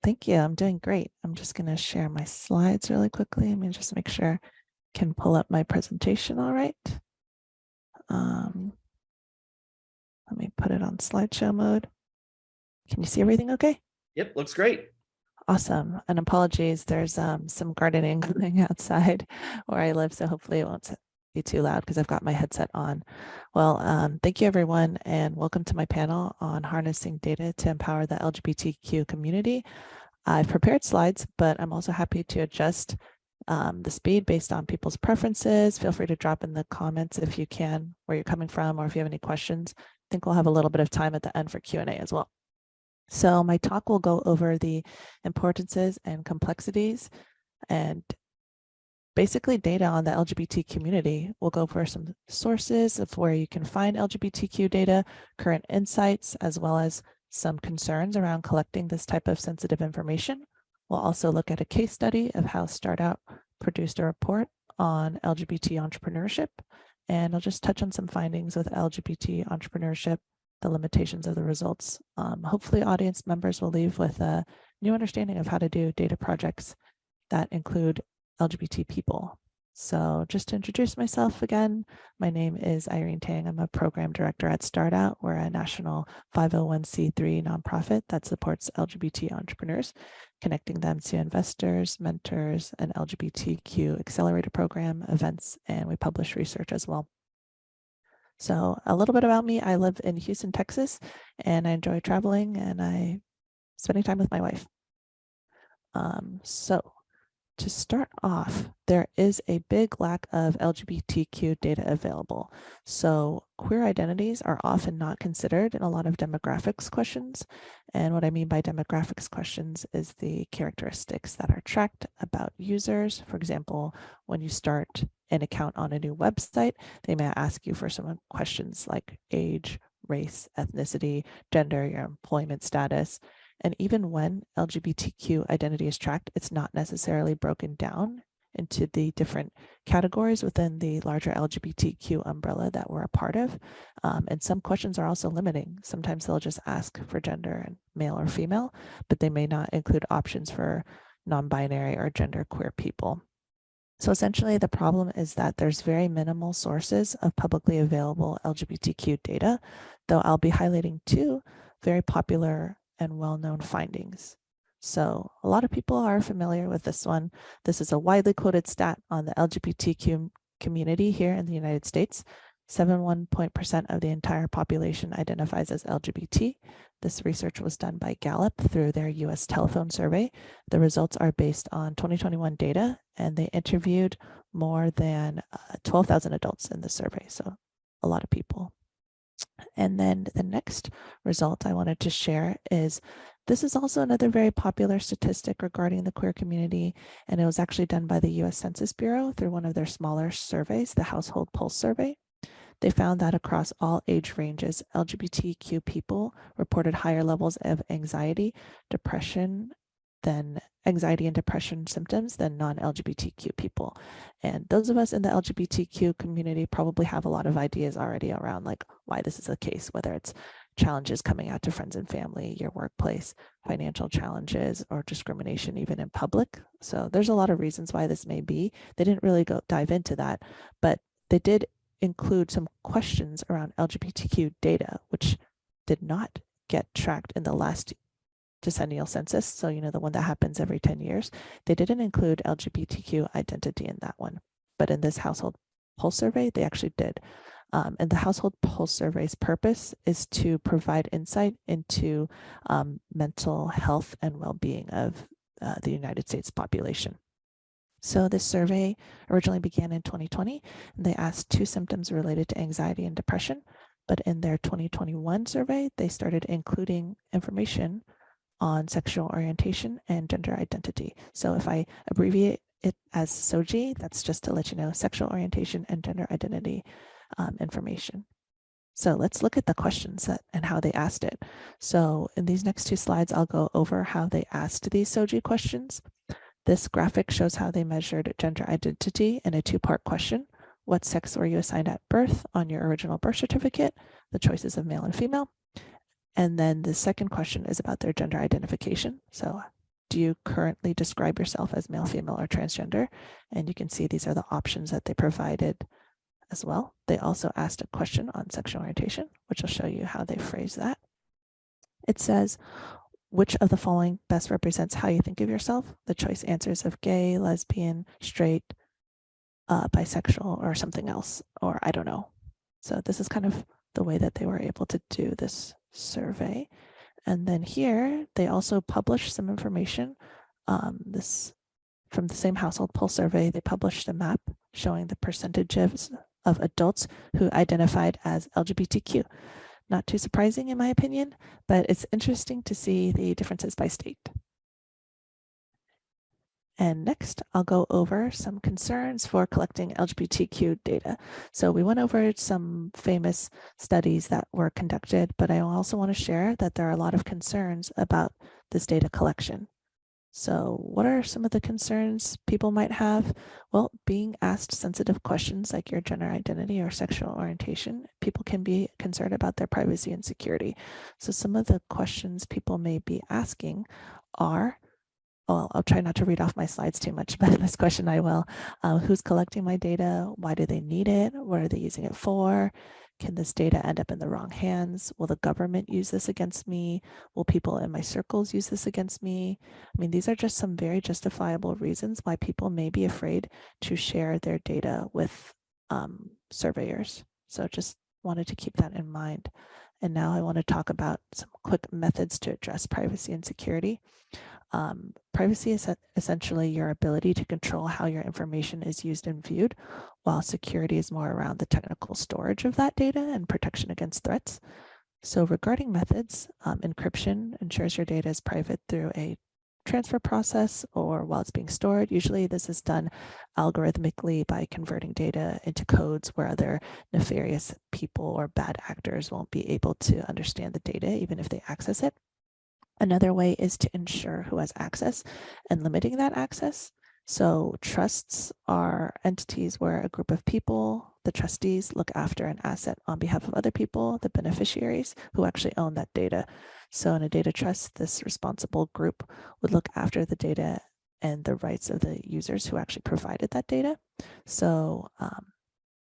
Thank you. I'm doing great. I'm just going to share my slides really quickly. Let me just make sure I can pull up my presentation all right. Let me put it on slideshow mode. Can you see everything okay? Yep, looks great. Awesome. And apologies, there's some gardening going outside where I live, so hopefully it won't be too loud because I've got my headset on. Well, thank you everyone, and welcome to my panel on harnessing data to empower the LGBTQ community. I've prepared slides, but I'm also happy to adjust the speed based on people's preferences. Feel free to drop in the comments if you can, where you're coming from, or if you have any questions. I think we'll have a little bit of time at the end for Q&A as well. So my talk will go over the importances and complexities and basically data on the LGBT community. We'll go over some sources of where you can find LGBTQ data, current insights, as well as some concerns around collecting this type of sensitive information. We'll also look at a case study of how StartOut produced a report on LGBT entrepreneurship. And I'll just touch on some findings with LGBT entrepreneurship, the limitations of the results. Hopefully audience members will leave with a new understanding of how to do data projects that include LGBT people. So just to introduce myself again, my name is Irene Tang. I'm a program director at StartOut. We're a national 501c3 nonprofit that supports LGBT entrepreneurs, connecting them to investors, mentors, and LGBTQ accelerator program events, and we publish research as well. So a little bit about me, I live in Houston, Texas, and I enjoy traveling and spending time with my wife. So to start off, there is a big lack of LGBTQ data available. So queer identities are often not considered in a lot of demographics questions. And what I mean by demographics questions is the characteristics that are tracked about users. For example, when you start an account on a new website, they may ask you for some questions like age, race, ethnicity, gender, your employment status. And even when LGBTQ identity is tracked, it's not necessarily broken down into the different categories within the larger LGBTQ umbrella that we're a part of. And some questions are also limiting. Sometimes they'll just ask for gender and male or female, but they may not include options for non-binary or genderqueer people. So essentially the problem is that there's very minimal sources of publicly available LGBTQ data, though I'll be highlighting two very popular and well-known findings. So a lot of people are familiar with this one. This is a widely quoted stat on the LGBTQ community here in the United States. 71% of the entire population identifies as LGBT. This research was done by Gallup through their US telephone survey. The results are based on 2021 data, and they interviewed more than 12,000 adults in the survey, so a lot of people. And then the next result I wanted to share is this is also another very popular statistic regarding the queer community, and it was actually done by the US Census Bureau through one of their smaller surveys, the Household Pulse Survey. They found that across all age ranges, LGBTQ people reported higher levels of anxiety and depression symptoms than non-LGBTQ people. And those of us in the LGBTQ community probably have a lot of ideas already around like why this is the case, whether it's challenges coming out to friends and family, your workplace, financial challenges, or discrimination even in public. So there's a lot of reasons why this may be. They didn't really dive into that, but they did include some questions around LGBTQ data, which did not get tracked in the last decennial census. So, the one that happens every 10 years. They didn't include LGBTQ identity in that one. But in this household pulse survey, they actually did. And the household pulse survey's purpose is to provide insight into mental health and well-being of the United States population. So this survey originally began in 2020, and they asked 2 symptoms related to anxiety and depression. But in their 2021 survey, they started including information on sexual orientation and gender identity. So if I abbreviate it as SOGI, that's just to let you know, sexual orientation and gender identity information. So let's look at the questions and how they asked it. So in these next 2 slides, I'll go over how they asked these SOGI questions. This graphic shows how they measured gender identity in a 2-part question. What sex were you assigned at birth on your original birth certificate? The choices of male and female. And then the second question is about their gender identification. So do you currently describe yourself as male, female, or transgender? And you can see these are the options that they provided as well. They also asked a question on sexual orientation, which will show you how they phrase that. It says, which of the following best represents how you think of yourself? The choice answers of gay, lesbian, straight, bisexual, or something else, or I don't know. So this is kind of the way that they were able to do this survey. And then here, they also published some information. This from the same household pulse survey, they published a map showing the percentages of adults who identified as LGBTQ. Not too surprising in my opinion, but it's interesting to see the differences by state. And next, I'll go over some concerns for collecting LGBTQ data. So we went over some famous studies that were conducted, but I also want to share that there are a lot of concerns about this data collection. So what are some of the concerns people might have? Well, being asked sensitive questions like your gender identity or sexual orientation, people can be concerned about their privacy and security. So some of the questions people may be asking are, well, I'll try not to read off my slides too much, but this question I will. Who's collecting my data? Why do they need it? What are they using it for? Can this data end up in the wrong hands? Will the government use this against me? Will people in my circles use this against me? I mean, these are just some very justifiable reasons why people may be afraid to share their data with surveyors. So just wanted to keep that in mind. And now I want to talk about some quick methods to address privacy and security. Privacy is essentially your ability to control how your information is used and viewed, while security is more around the technical storage of that data and protection against threats. So regarding methods, encryption ensures your data is private through a transfer process or while it's being stored. Usually this is done algorithmically by converting data into codes where other nefarious people or bad actors won't be able to understand the data even if they access it. Another way is to ensure who has access and limiting that access. So trusts are entities where a group of people, the trustees, look after an asset on behalf of other people, the beneficiaries who actually own that data. So in a data trust, this responsible group would look after the data and the rights of the users who actually provided that data. So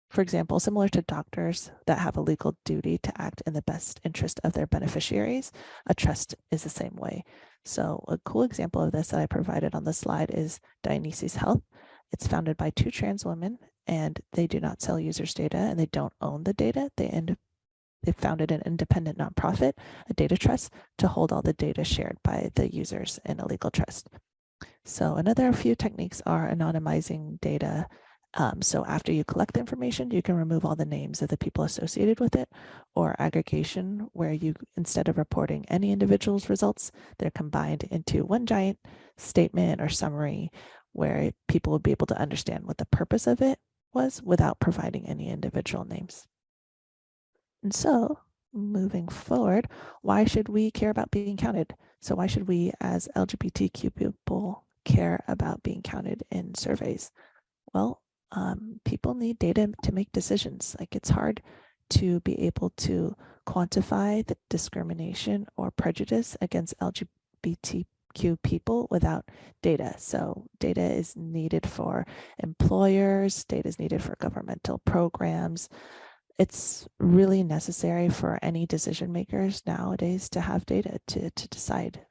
for example, similar to doctors that have a legal duty to act in the best interest of their beneficiaries, a trust is the same way. So a cool example of this that I provided on the slide is Dionysus Health. It's founded by two trans women and they do not sell users' data and they don't own the data. They founded an independent nonprofit, a data trust, to hold all the data shared by the users in a legal trust. So another few techniques are anonymizing data. So after you collect the information, you can remove all the names of the people associated with it, or aggregation, where you, instead of reporting any individual's results, they're combined into one giant statement or summary where people would be able to understand what the purpose of it was without providing any individual names. And so moving forward, why should we care about being counted? So why should we as LGBTQ people care about being counted in surveys? Well, people need data to make decisions. Like it's hard to be able to quantify the discrimination or prejudice against LGBTQ people without data. So data is needed for employers, data is needed for governmental programs. It's really necessary for any decision makers nowadays to have data to decide.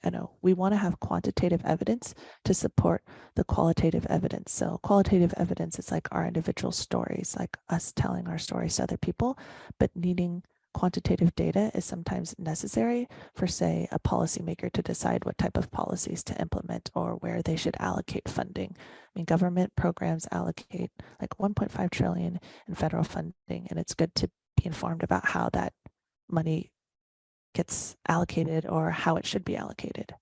I know we want to have quantitative evidence to support the qualitative evidence. So qualitative evidence is like our individual stories, like us telling our stories to other people, but needing quantitative data is sometimes necessary for, say, a policymaker to decide what type of policies to implement or where they should allocate funding. I mean, government programs allocate like 1.5 trillion in federal funding, and it's good to be informed about how that money gets allocated or how it should be allocated.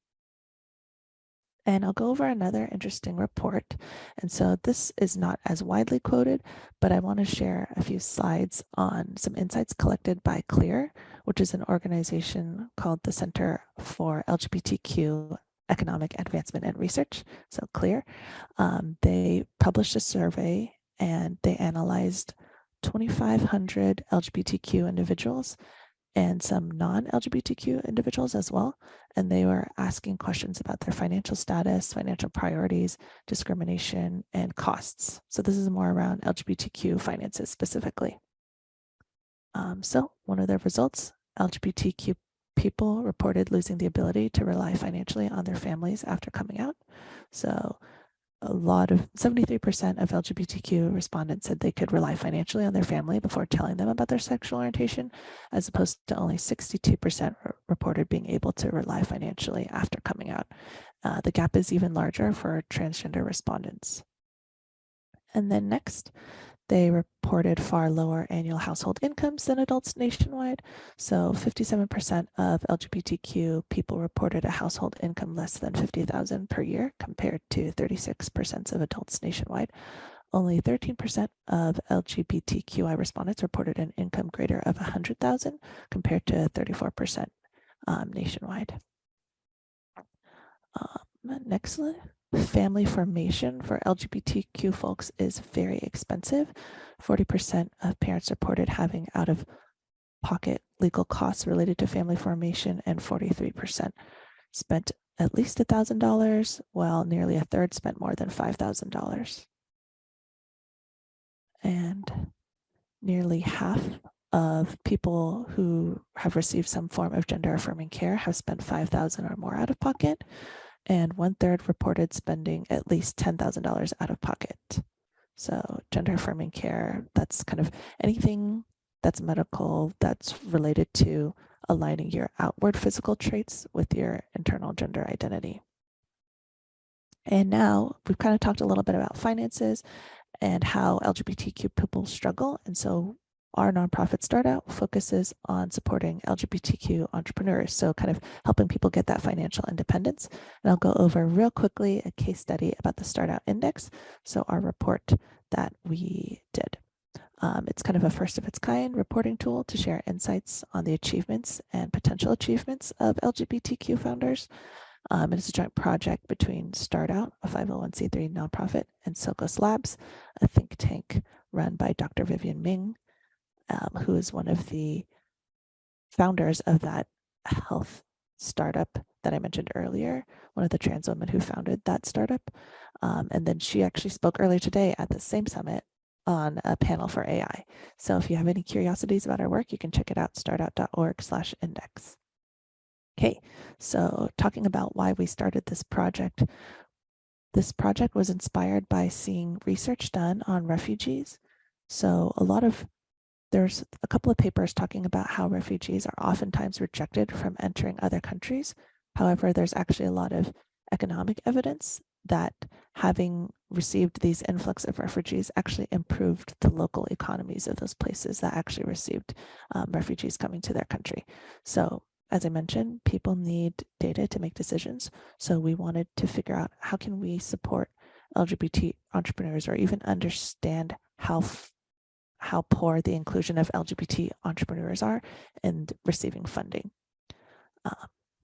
And I'll go over another interesting report. And so this is not as widely quoted, but I want to share a few slides on some insights collected by CLEAR, which is an organization called the Center for LGBTQ Economic Advancement and Research. So CLEAR, they published a survey and they analyzed 2,500 LGBTQ individuals and some non-LGBTQ individuals as well. And they were asking questions about their financial status, financial priorities, discrimination, and costs. So this is more around LGBTQ finances specifically. So one of their results, LGBTQ people reported losing the ability to rely financially on their families after coming out. So a lot of 73% of LGBTQ respondents said they could rely financially on their family before telling them about their sexual orientation, as opposed to only 62% reported being able to rely financially after coming out. The gap is even larger for transgender respondents. And then next, they reported far lower annual household incomes than adults nationwide. So 57% of LGBTQ people reported a household income less than $50,000 per year, compared to 36% of adults nationwide. Only 13% of LGBTQI respondents reported an income greater of $100,000, compared to 34% nationwide. Next slide. Family formation for LGBTQ folks is very expensive. 40% of parents reported having out-of-pocket legal costs related to family formation, and 43% spent at least $1,000, while nearly a third spent more than $5,000. And nearly half of people who have received some form of gender-affirming care have spent $5,000 or more out of pocket, and 1/3 reported spending at least $10,000 out of pocket. So gender affirming care, that's kind of anything that's medical, that's related to aligning your outward physical traits with your internal gender identity. And now we've kind of talked a little bit about finances and how LGBTQ people struggle. And so our nonprofit Startout focuses on supporting LGBTQ entrepreneurs, so kind of helping people get that financial independence. And I'll go over real quickly a case study about the Startout Index, so our report that we did. It's kind of a first of its kind reporting tool to share insights on the achievements and potential achievements of LGBTQ founders. It's a joint project between Startout, a 501c3 nonprofit, and Silkos Labs, a think tank run by Dr. Vivian Ming, who is one of the founders of that health startup that I mentioned earlier, one of the trans women who founded that startup. And then she actually spoke earlier today at the same summit on a panel for AI. So if you have any curiosities about our work, you can check it out, startout.org/index. Okay, so talking about why we started this project was inspired by seeing research done on refugees. So there's a couple of papers talking about how refugees are oftentimes rejected from entering other countries. However, there's actually a lot of economic evidence that having received these influx of refugees actually improved the local economies of those places that actually received refugees coming to their country. So as I mentioned, people need data to make decisions. So we wanted to figure out how can we support LGBT entrepreneurs, or even understand how poor the inclusion of LGBT entrepreneurs are in receiving funding.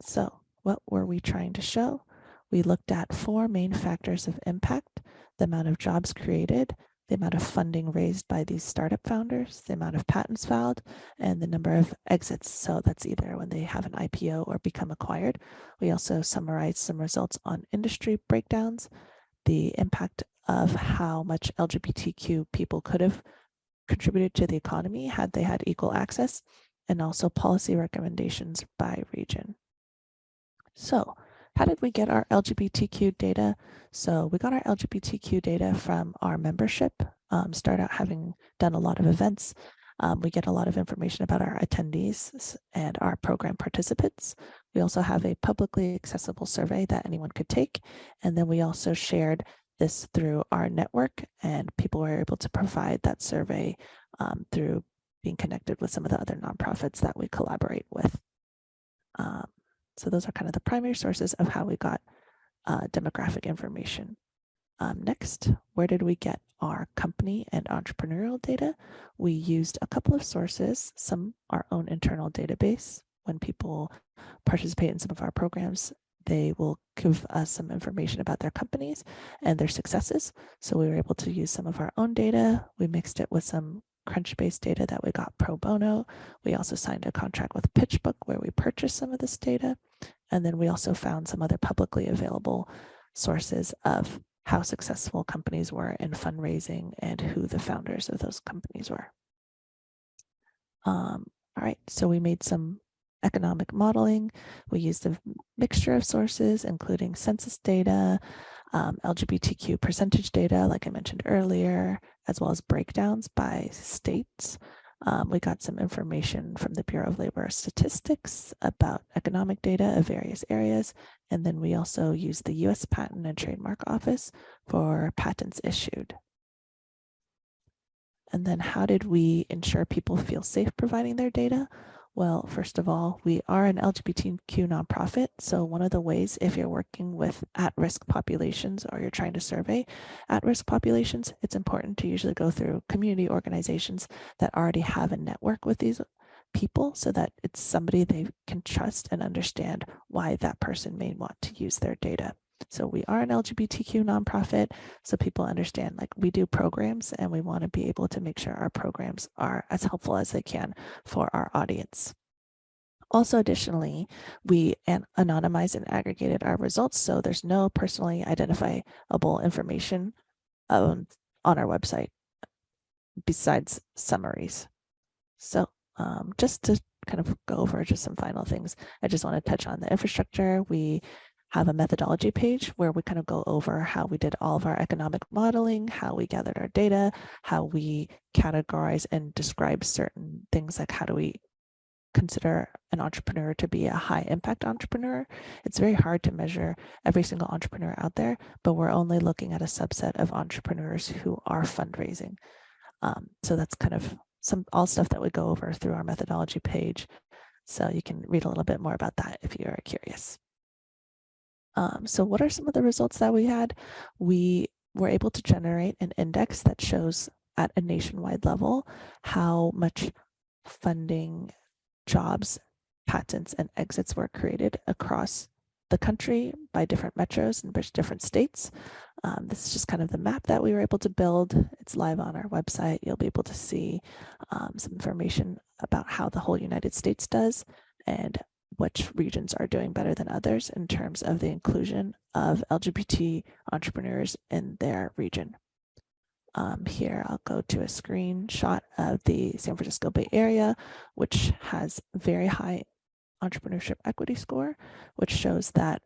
So what were we trying to show? We looked at 4 main factors of impact: the amount of jobs created, the amount of funding raised by these startup founders, the amount of patents filed, and the number of exits. So that's either when they have an IPO or become acquired. We also summarized some results on industry breakdowns, the impact of how much LGBTQ people could have contributed to the economy had they had equal access, and also policy recommendations by region. So how did we get our LGBTQ data? So we got our LGBTQ data from our membership. Startout having done a lot of events. We get a lot of information about our attendees and our program participants. We also have a publicly accessible survey that anyone could take. And then we also shared this through our network, and people were able to provide that survey through being connected with some of the other nonprofits that we collaborate with. So those are kind of the primary sources of how we got demographic information. Next, where did we get our company and entrepreneurial data? We used a couple of sources, some our own internal database. When people participate in some of our programs, they will give us some information about their companies and their successes. So we were able to use some of our own data. We mixed it with some Crunchbase data that we got pro bono. We also signed a contract with PitchBook where we purchased some of this data. And then we also found some other publicly available sources of how successful companies were in fundraising and who the founders of those companies were. All right, so we made some economic modeling. We used a mixture of sources, including census data, LGBTQ percentage data, like I mentioned earlier, as well as breakdowns by states. We got some information from the Bureau of Labor Statistics about economic data of various areas. And then we also used the US Patent and Trademark Office for patents issued. And then how did we ensure people feel safe providing their data? Well, first of all, we are an LGBTQ nonprofit. So one of the ways, if you're working with at-risk populations or you're trying to survey at-risk populations, it's important to usually go through community organizations that already have a network with these people so that it's somebody they can trust and understand why that person may want to use their data. So we are an LGBTQ nonprofit, so people understand like we do programs and we want to be able to make sure our programs are as helpful as they can for our audience. Also, additionally, we anonymized and aggregated our results, so there's no personally identifiable information on our website besides summaries. So just to kind of go over just some final things, I just want to touch on the infrastructure. We have a methodology page where we kind of go over how we did all of our economic modeling, how we gathered our data, how we categorize and describe certain things like how do we consider an entrepreneur to be a high impact entrepreneur. It's very hard to measure every single entrepreneur out there, but we're only looking at a subset of entrepreneurs who are fundraising. So that's kind of all stuff that we go over through our methodology page. So you can read a little bit more about that if you are curious. So what are some of the results that we had? We were able to generate an index that shows at a nationwide level how much funding, jobs, patents, and exits were created across the country by different metros and different states. This is just kind of the map that we were able to build. It's live on our website. You'll be able to see some information about how the whole United States does and which regions are doing better than others in terms of the inclusion of LGBT entrepreneurs in their region. Here, I'll go to a screenshot of the San Francisco Bay Area, which has very high entrepreneurship equity score, which shows that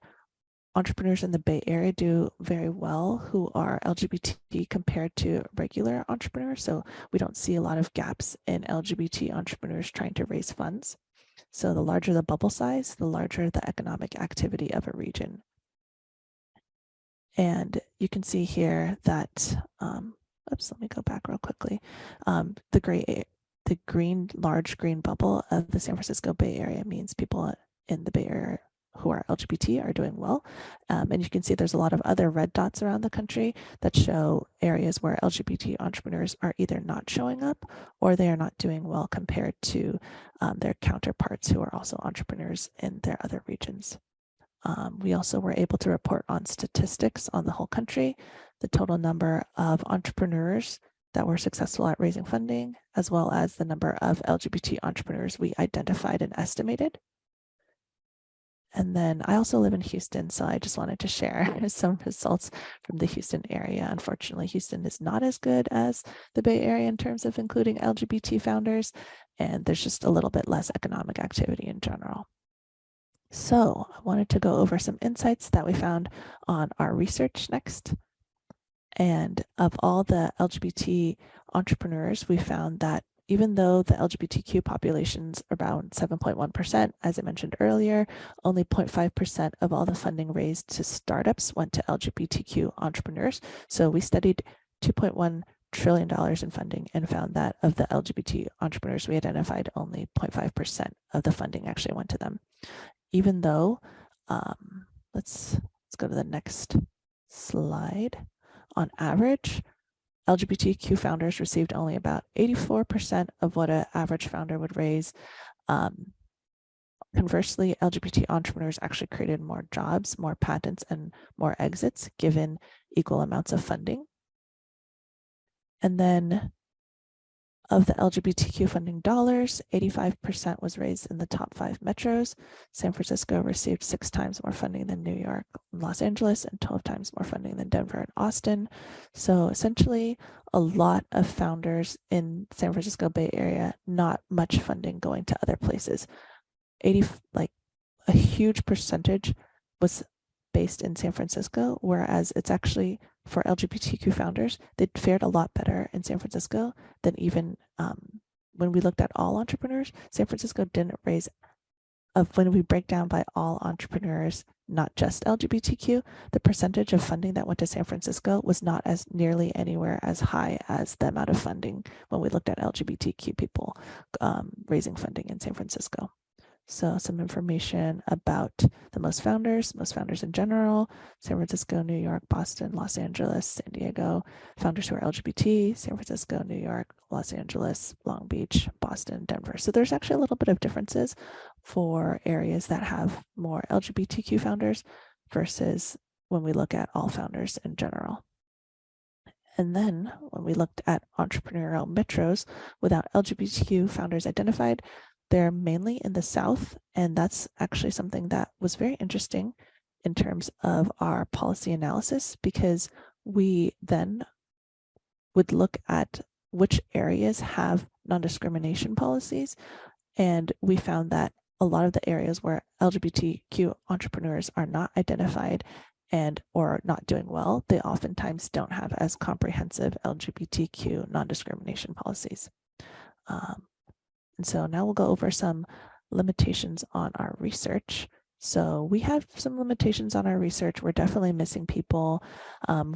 entrepreneurs in the Bay Area do very well who are LGBT compared to regular entrepreneurs. So we don't see a lot of gaps in LGBT entrepreneurs trying to raise funds. So the larger the bubble size, the larger the economic activity of a region. And you can see here that, oops, let me go back real quickly. The green, large green bubble of the San Francisco Bay Area means people in the Bay Area who are LGBT are doing well. And you can see there's a lot of other red dots around the country that show areas where LGBT entrepreneurs are either not showing up or they are not doing well compared to their counterparts who are also entrepreneurs in their other regions. We also were able to report on statistics on the whole country, the total number of entrepreneurs that were successful at raising funding, as well as the number of LGBT entrepreneurs we identified and estimated. And then I also live in Houston, so I just wanted to share some results from the Houston area. Unfortunately, Houston is not as good as the Bay Area in terms of including LGBT founders, and there's just a little bit less economic activity in general. So I wanted to go over some insights that we found on our research next. And of all the LGBT entrepreneurs, we found that even though the LGBTQ population's around 7.1%, as I mentioned earlier, only 0.5% of all the funding raised to startups went to LGBTQ entrepreneurs. So we studied $2.1 trillion in funding and found that of the LGBT entrepreneurs we identified, only 0.5% of the funding actually went to them. Even though, let's go to the next slide. On average, LGBTQ founders received only about 84% of what an average founder would raise. Conversely, LGBT entrepreneurs actually created more jobs, more patents, and more exits given equal amounts of funding. And then Of the LGBTQ funding dollars, 85% was raised in the top 5 metros. San Francisco received 6 times more funding than New York and Los Angeles, and 12 times more funding than Denver and Austin. So essentially, a lot of founders in San Francisco Bay Area, not much funding going to other places. Like a huge percentage was based in San Francisco, whereas it's actually for LGBTQ founders, they fared a lot better in San Francisco than even when we looked at all entrepreneurs. San Francisco didn't raise, when we break down by all entrepreneurs, not just LGBTQ, the percentage of funding that went to San Francisco was not as nearly anywhere as high as the amount of funding when we looked at LGBTQ people raising funding in San Francisco. So some information about the most founders in general: San Francisco, New York, Boston, Los Angeles, San Diego. Founders who are LGBT: San Francisco, New York, Los Angeles, Long Beach, Boston, Denver. So there's actually a little bit of differences for areas that have more LGBTQ founders versus when we look at all founders in general. And then when we looked at entrepreneurial metros without LGBTQ founders identified, they're mainly in the South. And that's actually something that was very interesting in terms of our policy analysis, because we then would look at which areas have non-discrimination policies. And we found that a lot of the areas where LGBTQ entrepreneurs are not identified and or not doing well, they oftentimes don't have as comprehensive LGBTQ non-discrimination policies. And so now we'll go over some limitations on our research. So we have some limitations on our research. We're definitely missing people.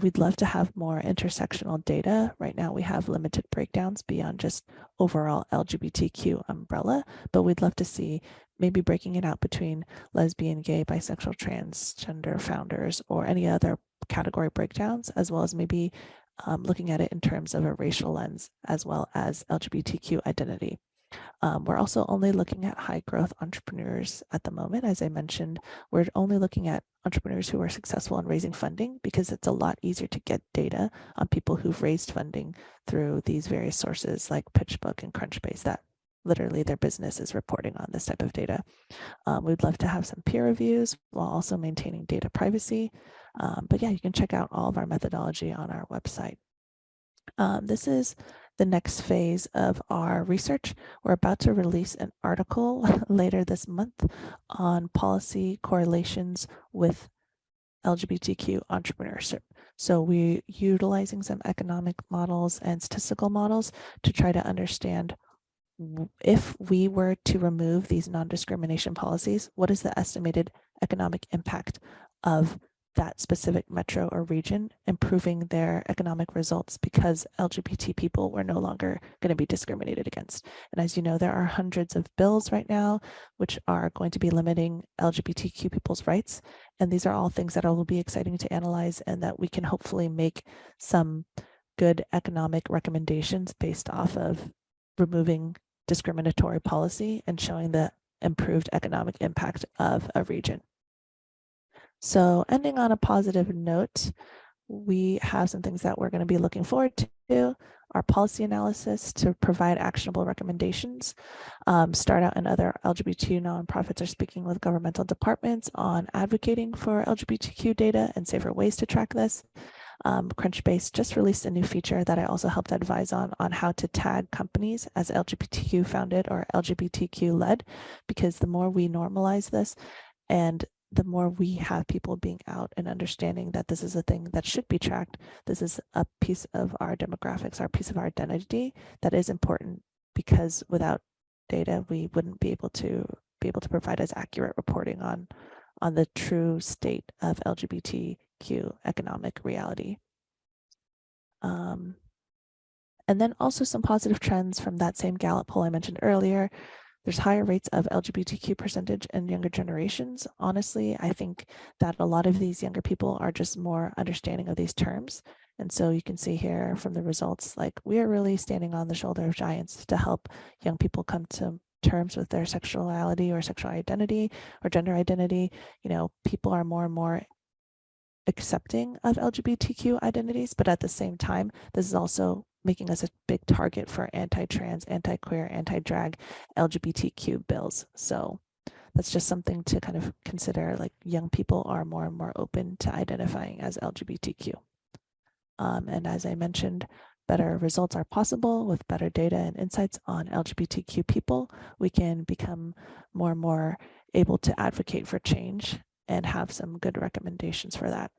We'd love to have more intersectional data. Right now we have limited breakdowns beyond just overall LGBTQ umbrella, but we'd love to see maybe breaking it out between lesbian, gay, bisexual, transgender founders, or any other category breakdowns, as well as maybe looking at it in terms of a racial lens, as well as LGBTQ identity. We're also only looking at high growth entrepreneurs at the moment. As I mentioned, we're only looking at entrepreneurs who are successful in raising funding, because it's a lot easier to get data on people who've raised funding through these various sources like PitchBook and Crunchbase, that literally their business is reporting on this type of data. We'd love to have some peer reviews while also maintaining data privacy. But yeah, you can check out all of our methodology on our website. This is the next phase of our research. We're about to release an article later this month on policy correlations with LGBTQ entrepreneurship. So we're utilizing some economic models and statistical models to try to understand, if we were to remove these non-discrimination policies, what is the estimated economic impact of that specific metro or region, improving their economic results because LGBT people were no longer going to be discriminated against. And as you know, there are hundreds of bills right now which are going to be limiting LGBTQ people's rights. And these are all things that will be exciting to analyze, and that we can hopefully make some good economic recommendations based off of removing discriminatory policy and showing the improved economic impact of a region. So ending on a positive note, we have some things that we're going to be looking forward to: our policy analysis to provide actionable recommendations. Start out and other LGBTQ nonprofits are speaking with governmental departments on advocating for LGBTQ data and safer ways to track this. Crunchbase just released a new feature that I also helped advise on how to tag companies as LGBTQ founded or LGBTQ led, because the more we normalize this and the more we have people being out and understanding that this is a thing that should be tracked, this is a piece of our demographics, our piece of our identity that is important, because without data, we wouldn't be able to provide as accurate reporting on the true state of LGBTQ economic reality. And then also some positive trends from that same Gallup poll I mentioned earlier. There's higher rates of LGBTQ percentage in younger generations. Honestly, I think that a lot of these younger people are just more understanding of these terms. And so you can see here from the results, like, we are really standing on the shoulder of giants to help young people come to terms with their sexuality or sexual identity or gender identity. You know, people are more and more accepting of LGBTQ identities, but at the same time, this is also making us a big target for anti-trans, anti-queer, anti-drag, LGBTQ bills. So that's just something to kind of consider. Like, young people are more and more open to identifying as LGBTQ. And as I mentioned, better results are possible with better data and insights on LGBTQ people. We can become more and more able to advocate for change and have some good recommendations for that.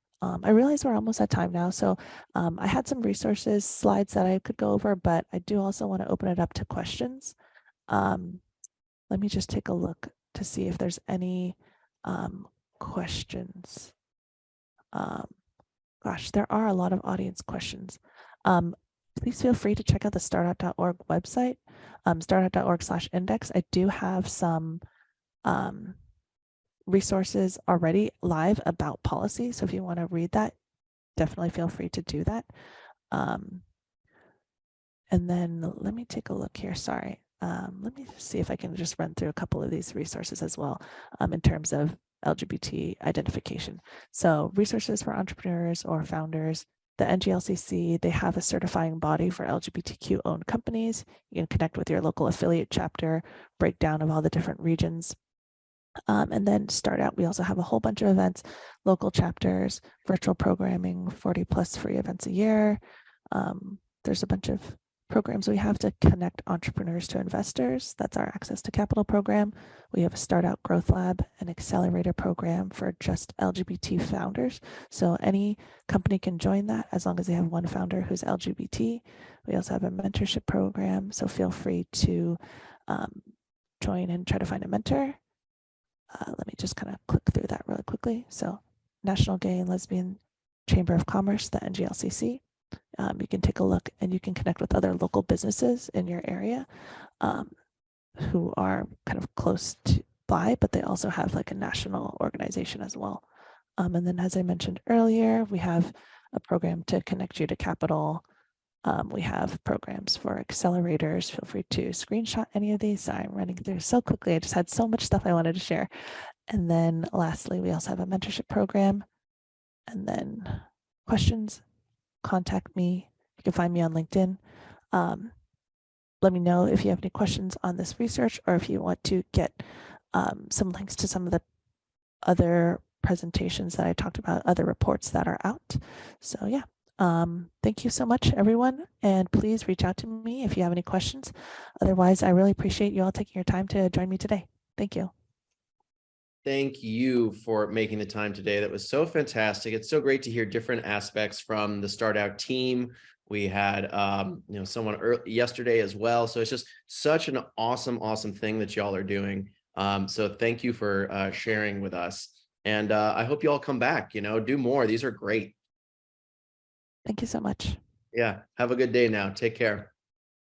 I realize we're almost at time now, so I had some resources, slides that I could go over, but I do also want to open it up to questions. Let me just take a look to see if there's any questions. Gosh, there are a lot of audience questions. Please feel free to check out the startout.org website, startout.org/index. I do have some resources already live about policy. So if you want to read that, definitely feel free to do that. And then let me take a look here. Sorry. Let me see if I can just run through a couple of these resources as well in terms of LGBT identification. So resources for entrepreneurs or founders. The NGLCC, they have a certifying body for LGBTQ owned companies. You can connect with your local affiliate chapter, breakdown of all the different regions. And then start out, we also have a whole bunch of events, local chapters, virtual programming, 40 plus free events a year. There's a bunch of programs we have to connect entrepreneurs to investors. That's our Access to Capital program. We have a Start Out Growth Lab, an accelerator program for just LGBT founders. So any company can join that as long as they have one founder who's LGBT. We also have a mentorship program, so feel free to join and try to find a mentor. Let me just kind of click through that really quickly. So National Gay and Lesbian Chamber of Commerce, the NGLCC. You can take a look and you can connect with other local businesses in your area who are kind of close to by, but they also have like a national organization as well. And then, as I mentioned earlier, we have a program to connect you to capital. We have programs for accelerators. Feel free to screenshot any of these. Sorry, I'm running through so quickly. I just had so much stuff I wanted to share. And then lastly, we also have a mentorship program. And then questions, contact me. You can find me on LinkedIn. Let me know if you have any questions on this research or if you want to get some links to some of the other presentations that I talked about, other reports that are out. So yeah, thank you so much, everyone. And please reach out to me if you have any questions. Otherwise, I really appreciate you all taking your time to join me today. Thank you. Thank you for making the time today. That was so fantastic. It's so great to hear different aspects from the Start Out team. We had someone yesterday as well. So it's just such an awesome thing that y'all are doing. So thank you for sharing with us. And I hope you all come back, do more. These are great. Thank you so much. Yeah. Have a good day now. Take care.